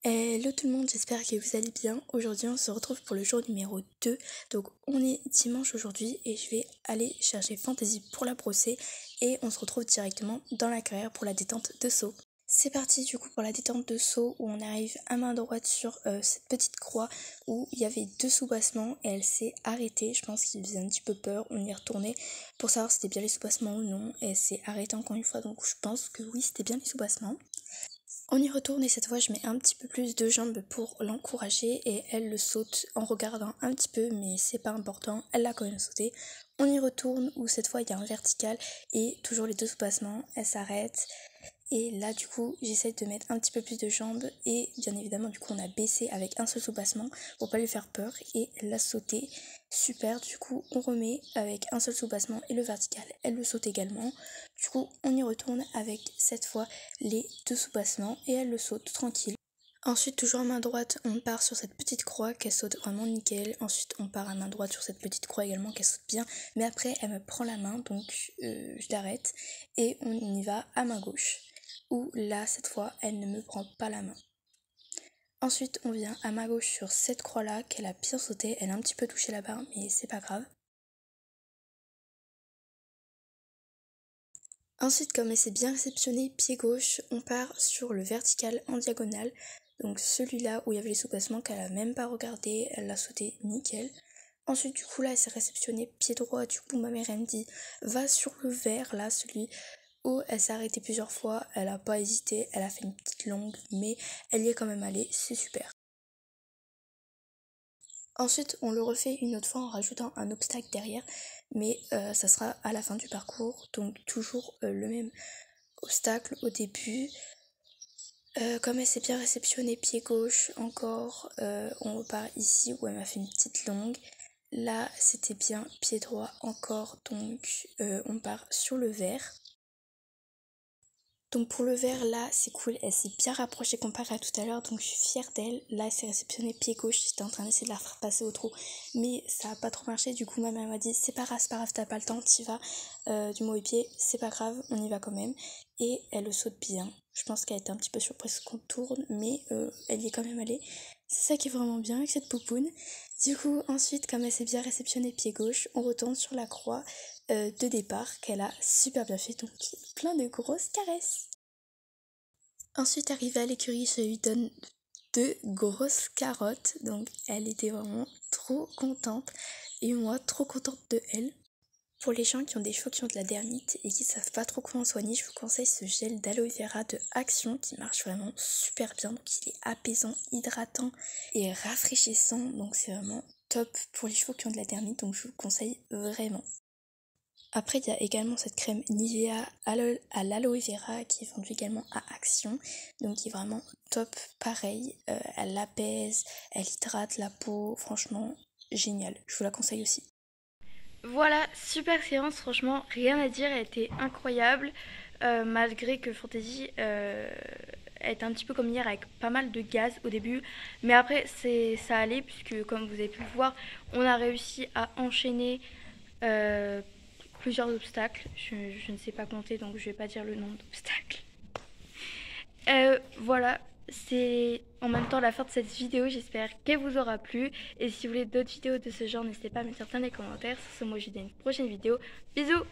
Hello tout le monde, j'espère que vous allez bien. Aujourd'hui on se retrouve pour le jour numéro 2. Donc on est dimanche aujourd'hui et je vais aller chercher Fantasy pour la brosser. Et on se retrouve directement dans la carrière pour la détente de saut. C'est parti du coup pour la détente de saut où on arrive à main droite sur cette petite croix où il y avait 2 soubassements et elle s'est arrêtée. Je pense qu'il faisait un petit peu peur, on y est retourné pour savoir si c'était bien les soubassements ou non. Et elle s'est arrêtée encore une fois, donc je pense que oui, c'était bien les soubassements. On y retourne et cette fois je mets un petit peu plus de jambes pour l'encourager et elle le saute en regardant un petit peu, mais c'est pas important, elle l'a quand même sauté. On y retourne où cette fois il y a un vertical et toujours les 2 soubassements, elle s'arrête. Et là du coup j'essaie de mettre un petit peu plus de jambes et bien évidemment du coup on a baissé avec un seul soubassement pour pas lui faire peur et elle l'a sauté. Super, du coup on remet avec un seul soubassement et le vertical, elle le saute également. Du coup on y retourne avec cette fois les 2 soubassements et elle le saute tranquille. Ensuite, toujours à main droite, on part sur cette petite croix qu'elle saute vraiment nickel. Ensuite, on part à main droite sur cette petite croix également qu'elle saute bien. Mais après, elle me prend la main, donc je l'arrête. Et on y va à main gauche. Où là, cette fois, elle ne me prend pas la main. Ensuite, on vient à main gauche sur cette croix-là qu'elle a bien sauté. Elle a un petit peu touché la barre, mais c'est pas grave. Ensuite, comme elle s'est bien réceptionnée pied gauche, on part sur le vertical en diagonale. Donc celui-là où il y avait les soubassements qu'elle a même pas regardé, elle l'a sauté nickel. Ensuite du coup là elle s'est réceptionnée pied droit, du coup ma mère elle me dit va sur le vert là, celui où elle s'est arrêtée plusieurs fois, elle a pas hésité, elle a fait une petite longue mais elle y est quand même allée, c'est super. Ensuite, on le refait une autre fois en rajoutant un obstacle derrière, mais ça sera à la fin du parcours, donc toujours le même obstacle au début. Comme elle s'est bien réceptionnée pied gauche encore, on repart ici où elle m'a fait une petite longue. Là, c'était bien pied droit encore, donc on part sur le vert. Donc pour le vert là c'est cool, elle s'est bien rapprochée comparée à tout à l'heure, donc je suis fière d'elle. Là elle s'est réceptionnée pied gauche, j'étais en train d'essayer de la faire passer au trou mais ça a pas trop marché. Du coup ma mère m'a dit c'est pas grave, t'as pas le temps, t'y vas du mauvais pied, c'est pas grave, on y va quand même. Et elle le saute bien, je pense qu'elle était un petit peu surprise qu'on tourne mais elle y est quand même allée. C'est ça qui est vraiment bien avec cette poupoune. Du coup ensuite comme elle s'est bien réceptionnée pied gauche, on retourne sur la croix de départ qu'elle a super bien fait, donc plein de grosses caresses. Ensuite arrivée à l'écurie, je lui donne 2 grosses carottes, donc elle était vraiment trop contente et moi trop contente de elle. Pour les gens qui ont des cheveux qui ont de la dermite et qui savent pas trop comment soigner, je vous conseille ce gel d'aloe vera de Action qui marche vraiment super bien. Donc il est apaisant, hydratant et rafraîchissant, donc c'est vraiment top pour les cheveux qui ont de la dermite, donc je vous le conseille vraiment. Après, il y a également cette crème Nivea à l'aloe vera qui est vendue également à Action, donc qui est vraiment top. Pareil, elle apaise, elle hydrate la peau, franchement génial, je vous la conseille aussi. Voilà, super séance, franchement, rien à dire, elle était incroyable, malgré que Fantasy est un petit peu comme hier avec pas mal de gaz au début, mais après ça allait puisque comme vous avez pu le voir, on a réussi à enchaîner euh, plusieurs obstacles, je ne sais pas compter donc je vais pas dire le nombre d'obstacles. Voilà, c'est en même temps la fin de cette vidéo. J'espère qu'elle vous aura plu. Et si vous voulez d'autres vidéos de ce genre, n'hésitez pas à me dire dans les commentaires. Sur ce, moi je vous dis à une prochaine vidéo. Bisous!